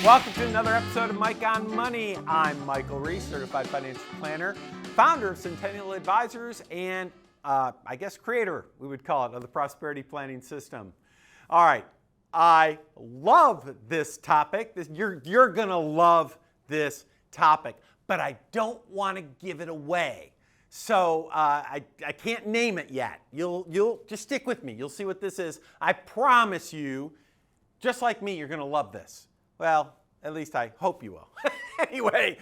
Welcome to another episode of Mike on Money. I'm Michael Reese, certified financial planner, founder of Centennial Advisors, and I guess creator, we would call it, of the prosperity planning system. All right, I love this topic. You're going to love this topic, but I don't want to give it away. So I can't name it yet. You'll just stick with me. You'll see what this is. I promise you, just like me, you're going to love this. Well, at least I hope you will. Anyway,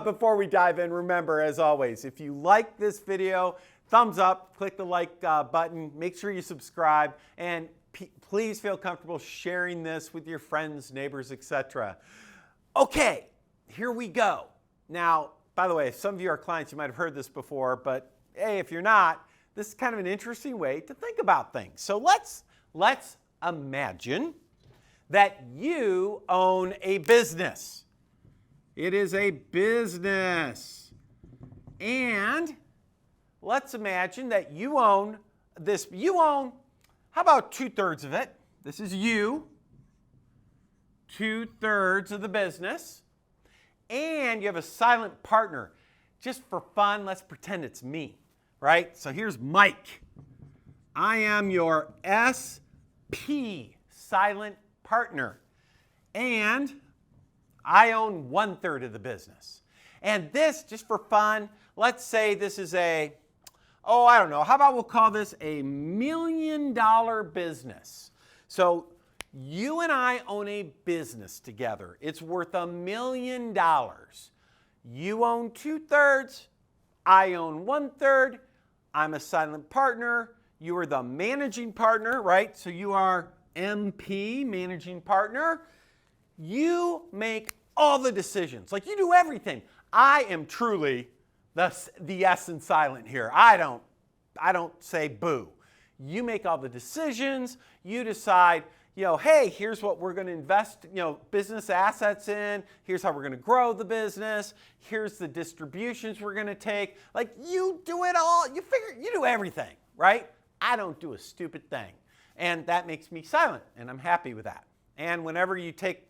before we dive in, remember, as always, if you like this video, thumbs up, click the like button, make sure you subscribe, and please feel comfortable sharing this with your friends, neighbors, etc. Okay, here we go. Now, by the way, if some of you are clients, you might have heard this before, but hey, if you're not, this is kind of an interesting way to think about things. So let's imagine that you own a business. It is a business. And let's imagine that you own this. You own, how about 2/3 of it? This is you. 2/3 of the business. And you have a silent partner. Just for fun, let's pretend it's me, right? So here's Mike. I am your SP, silent partner, and I own 1/3 of the business. And this, just for fun, let's say this is I don't know, how about we'll call this a $1 million business. So you and I own a business together. It's worth $1 million. You own 2/3, I own 1/3. I'm a silent partner. You are the managing partner, right? So you are MP, managing partner. You make all the decisions. Like, you do everything. I am truly the S in silent here. I don't say boo. You make all the decisions. You decide, hey, here's what we're going to invest, business assets in. Here's how we're going to grow the business. Here's the distributions we're going to take. Like, you do it all. You do everything, right? I don't do a stupid thing. And that makes me silent, and I'm happy with that. And whenever you take,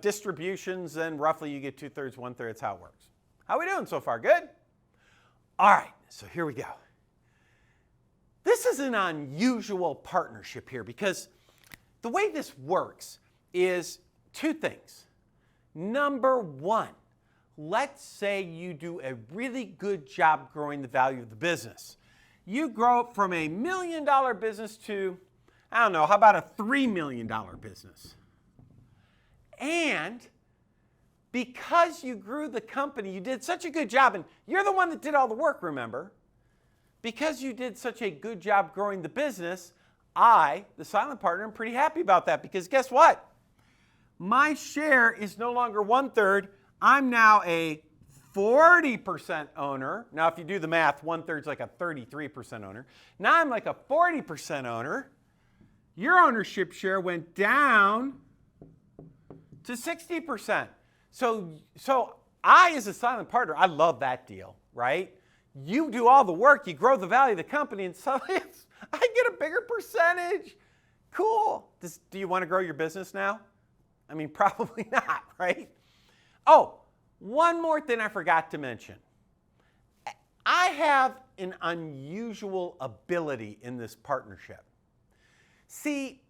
distributions, then roughly you get 2/3, 1/3. That's how it works. How are we doing so far? Good? All right, so here we go. This is an unusual partnership here because the way this works is two things. Number one, let's say you do a really good job growing the value of the business. You grow it from a $1 million business to, I don't know, how about a $3 million business? And because you grew the company, you did such a good job, and you're the one that did all the work, remember? Because you did such a good job growing the business, I, the silent partner, am pretty happy about that because guess what? My share is no longer 1/3. I'm now a 40% owner. Now, if you do the math, 1/3 is like a 33% owner. Now I'm like a 40% owner. Your ownership share went down to 60%. So I, as a silent partner, I love that deal, right? You do all the work, you grow the value of the company, and so I get a bigger percentage. Cool. Do you want to grow your business now? I mean, probably not, right? Oh, one more thing I forgot to mention. I have an unusual ability in this partnership. See,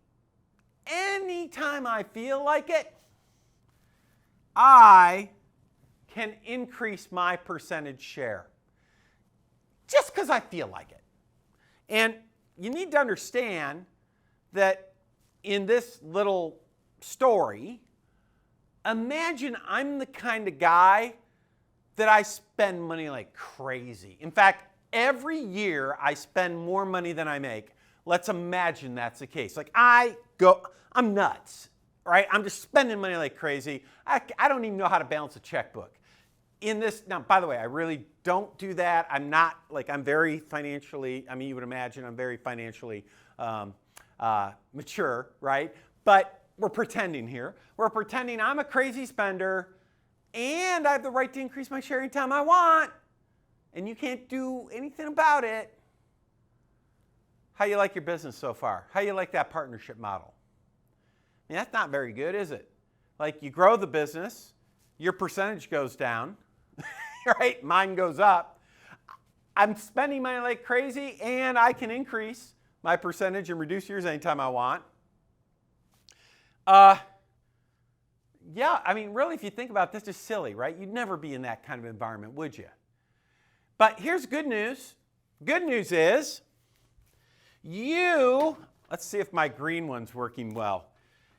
anytime I feel like it, I can increase my percentage share just because I feel like it. And you need to understand that in this little story, imagine I'm the kind of guy that I spend money like crazy. In fact, every year I spend more money than I make. Let's imagine that's the case. Like I'm nuts, right? I'm just spending money like crazy. I don't even know how to balance a checkbook. Now, by the way, I really don't do that. I'm very financially, you would imagine I'm very financially mature, right? But we're pretending here. We're pretending I'm a crazy spender and I have the right to increase my share anytime I want, and you can't do anything about it. How you like your business so far? How you like that partnership model? That's not very good, is it? Like you grow the business, your percentage goes down, right? Mine goes up. I'm spending money like crazy, and I can increase my percentage and reduce yours anytime I want. Yeah, I mean, really, if you think about this, it's silly, right? You'd never be in that kind of environment, would you? But here's good news. Good news is let's see if my green one's working well.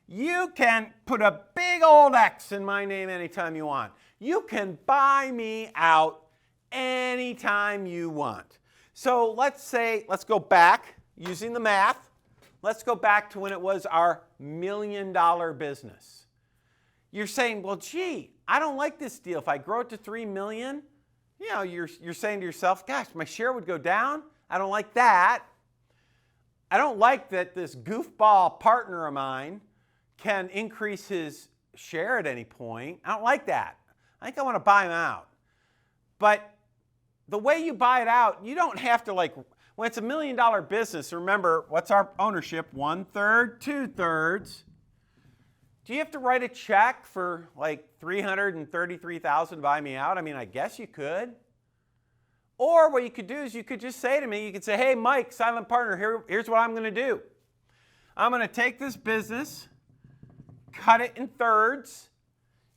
You can put a big old X in my name anytime you want. You can buy me out anytime you want. So let's go back using the math. Let's go back to when it was our $1 million business. You're saying, well, gee, I don't like this deal. If I grow it to 3 million, you're saying to yourself, gosh, my share would go down. I don't like that. I don't like that this goofball partner of mine can increase his share at any point. I don't like that. I think I want to buy him out. But the way you buy it out, you don't have to when it's $1 million business, remember, what's our ownership? 1/3, 2/3. Do you have to write a check for $333,000 to buy me out? I mean, I guess you could. Or what you could do is you could just say to me, you could say, hey, Mike, silent partner, here's what I'm going to do. I'm going to take this business, cut it in thirds.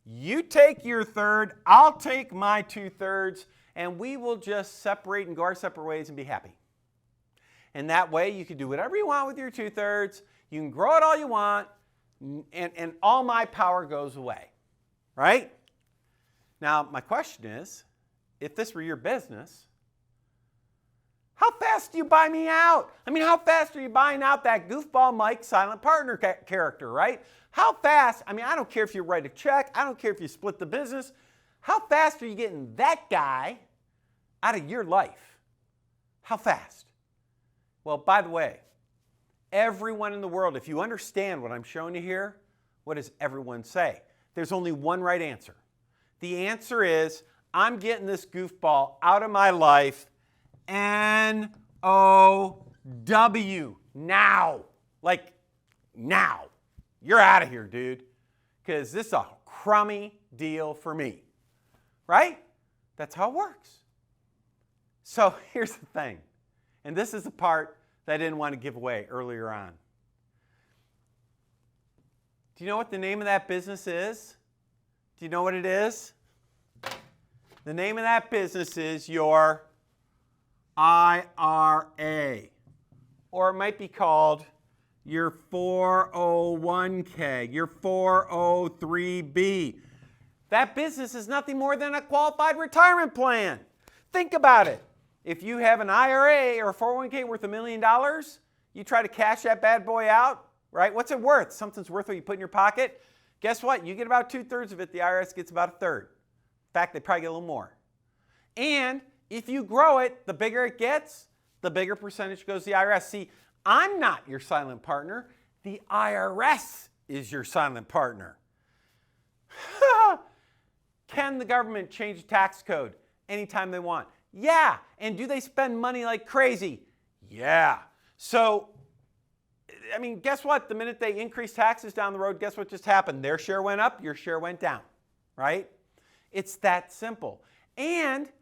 You take your third, I'll take my 2/3, and we will just separate and go our separate ways and be happy. And that way you can do whatever you want with your 2/3. You can grow it all you want, and all my power goes away, right? Now, my question is, if this were your business, how fast do you buy me out? I mean, how fast are you buying out that goofball Mike silent partner character, right? How fast? I mean, I don't care if you write a check. I don't care if you split the business. How fast are you getting that guy out of your life? How fast? Well, by the way, everyone in the world, if you understand what I'm showing you here, what does everyone say? There's only one right answer. The answer is, I'm getting this goofball out of my life, N-O-W, now. Like, now. You're out of here, dude, because this is a crummy deal for me, right? That's how it works. So here's the thing, and this is the part that I didn't want to give away earlier on. Do you know what the name of that business is? Do you know what it is? The name of that business is your IRA, or it might be called your 401k, your 403b. That business is nothing more than a qualified retirement plan. Think about it. If you have an IRA or a 401k worth $1 million, you try to cash that bad boy out, right? What's it worth? Something's worth what you put in your pocket. Guess what? You get about 2/3 of it. The IRS gets about 1/3. In fact, they probably get a little more. And if you grow it, the bigger it gets, the bigger percentage goes to the IRS. See, I'm not your silent partner. The IRS is your silent partner. Can the government change the tax code anytime they want? Yeah. And do they spend money like crazy? Yeah. So, I mean, guess what? The minute they increase taxes down the road, guess what just happened? Their share went up, your share went down, right? It's that simple. And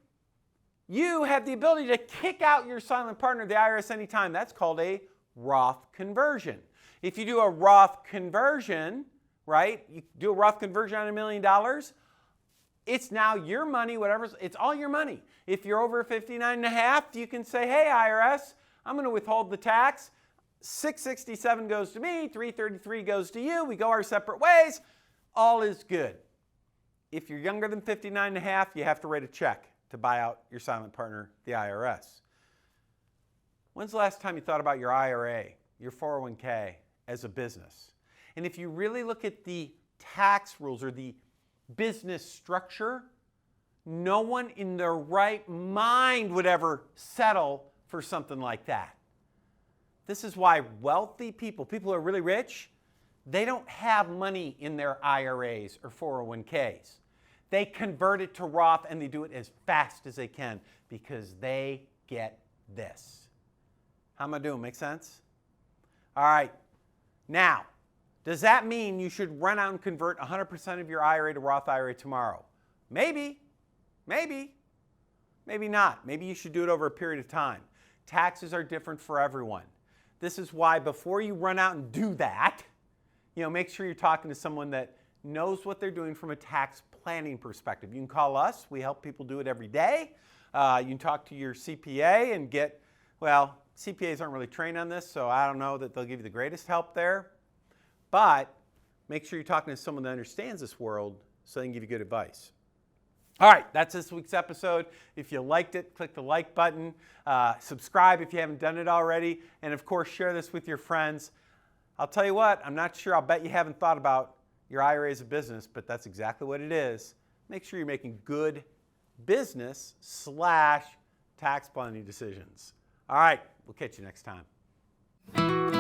you have the ability to kick out your silent partner, the IRS, anytime. That's called a Roth conversion. If you do a Roth conversion, right, you do a Roth conversion on $1 million, it's now your money, it's all your money. If you're over 59.5, you can say, hey, IRS, I'm going to withhold the tax. $667 goes to me, $333 goes to you. We go our separate ways. All is good. If you're younger than 59.5, you have to write a check to buy out your silent partner, the IRS. When's the last time you thought about your IRA, your 401k as a business? And if you really look at the tax rules or the business structure, no one in their right mind would ever settle for something like that. This is why wealthy people who are really rich, they don't have money in their IRAs or 401ks. They convert it to Roth and they do it as fast as they can because they get this. How am I doing? Make sense? All right. Now, Does that mean you should run out and convert 100% of your IRA to Roth IRA tomorrow? Maybe, maybe, maybe not. Maybe you should do it over a period of time. Taxes are different for everyone. This is why before you run out and do that, make sure you're talking to someone that knows what they're doing from a tax planning perspective. You can call us. We help people do it every day. You can talk to your CPA and get, well, CPAs aren't really trained on this, so I don't know that they'll give you the greatest help there. But make sure you're talking to someone that understands this world so they can give you good advice. All right, that's this week's episode. If you liked it, click the like button. Subscribe if you haven't done it already. And of course, share this with your friends. I'll tell you what, I'm not sure. I'll bet you haven't thought about your IRA as a business, but that's exactly what it is. Make sure you're making good business / tax planning decisions. All right, we'll catch you next time.